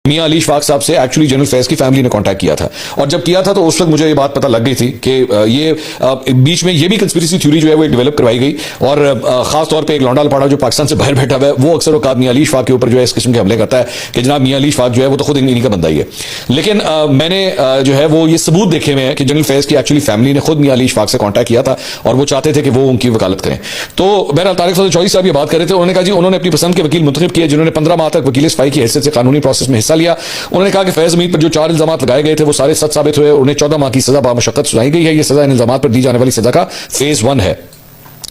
मियां अली इशफाक साहब से actually general Faiz की फैमिली ने कांटेक्ट किया था, और जब किया था तो उस वक्त मुझे ये बात पता लग गई थी कि ये बीच में ये भी कंस्पिरेसी थ्योरी जो है वो डेवलप करवाई गई, और खास तौर पे एक लौंडा लपाड़ा जो पाकिस्तान से बाहर बैठा हुआ है वो अक्सर औकात मियां अली इशफाक के ऊपर जो है इस किस्म के हमले करता है कि जनाब मियां अली इशफाक जो है वो तो खुद इन्हीं का बंदा ही है। लेकिन मैंने जो है वो ये सबूत देखे हुए हैं कि जनरल फैज की एक्चुअली फैमिली ने खुद मियां अली इशफाक से कांटेक्ट किया था और वो चाहते थे कि वो उनकी वकालत करें। तो बहरहाल तारिक फजल चौधरी साहब ये बात कर रहे थे, उन्होंने कहा जी उन्होंने अपनी पसंद के वकील मुंतखब किए जिन्होंने 15 माह तक वकील सफाई की हैसियत से कानूनी प्रोसेस में हिस्सा लिया। उन्होंने कहा कि फैज हमीद पर जो 4 इल्जाम लगाए गए थे वो सारे सच साबित हुए, उन्हें 14 माह की सजा बामशक्कत सुनाई गई है। यह सजा इन इल्जामात पर दी जाने वाली सजा का फेज 1 है।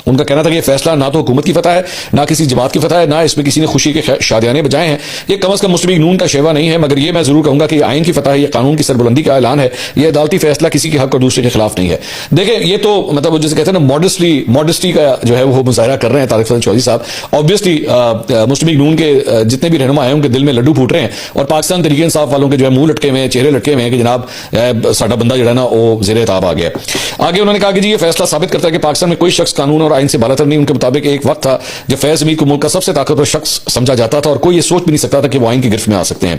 उनका कहना था कि यह फैसला ना तो हुकूमत की फतह है, ना किसी जमात की फतह है, ना इसमें किसी ने खुशी के शादियाने बजाए हैं। ये कम अज कम मुस्लिम लीग नून का शेवा नहीं है, मगर यह मैं जरूर कहूंगा कि आइन की फतह है, यह कानून की सरबुलंदी का ऐलान है, यह अदालती फैसला किसी के हक और दूसरे के खिलाफ नहीं है। देखिए ये तो मतलब जैसे कहते हैं ना मॉडेस्टी का जो है वो मुजाहरा कर रहे हैं तारिक फजल चौधरी साहब। ऑब्वियसली मुस्लिम लीग नून के जितने भी रहनुमा हैं उनके दिल में लड्डू फूट रहे हैं, और पाकिस्तान तहरीक इंसाफ वालों के जो है मुंह लटके हुए हैं, चेहरे लटके हुए हैं कि जनाब साडा बंदा जो है ना वो ज़ेरे ताब आ गया। आगे उन्होंने कहा कि जी ये फैसला साबित करता है कि पाकिस्तान में कोई शख्स कानून और आइन से बालातर नहीं। उनके मुताबिक एक वक्त था जब फैज हमीद को मुल्क का सबसे ताकतवर शख्स समझा जाता था और कोई ये सोच भी नहीं सकता था कि वो आइन की गिरफ्त में आ सकते हैं।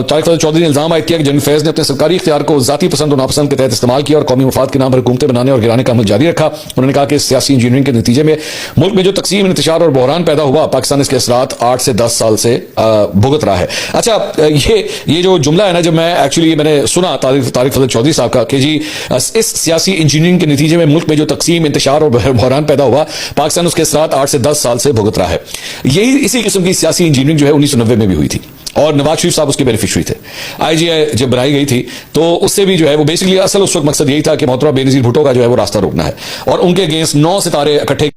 तारिक फजल चौधरी ने इल्जाम आयद किया कि जनरल फैज ने अपने सरकारी इख्तियार को जाती पसंद और नापसंद के तहत इस्तेमाल किया और कौमी मफाद के नाम पर हुकूमतें बनाने और गिराने का अमल जारी रखा। उन्होंने कहा कि सियासी इंजीनियरिंग के नतीजे में मुल्क में जो तकसीम, इंतशार और बहरान पैदा हुआ, पाकिस्तान इसके असरात 8 से 10 साल से भुगत रहा है। अच्छा, ये जो जुमला है ना, जब मैं एक्चुअली मैंने सुना तारिक फजल चौधरी साहब का कि जी इस सियासी इंजीनियरिंग के नतीजे में मुल्क में जो तकसीम, इंतशार और बहरान पैदा हुआ, पाकिस्तान उसके असरात 8 से 10 साल से भुगत रहा है। यही इसी किस्म की सियासी इंजीनियरिंग जो है 1990 में भी हुई थी, और नवाज शरीफ साहब उसके बेनिफिशियरी थे। आईजीआई जब बनाई गई थी तो उससे भी जो है वो बेसिकली असल उस वक्त मकसद यही था कि मोहतरमा बेनजीर भुट्टो का जो है वो रास्ता रोकना है, और उनके अगेंस्ट 9 सितारे इकट्ठे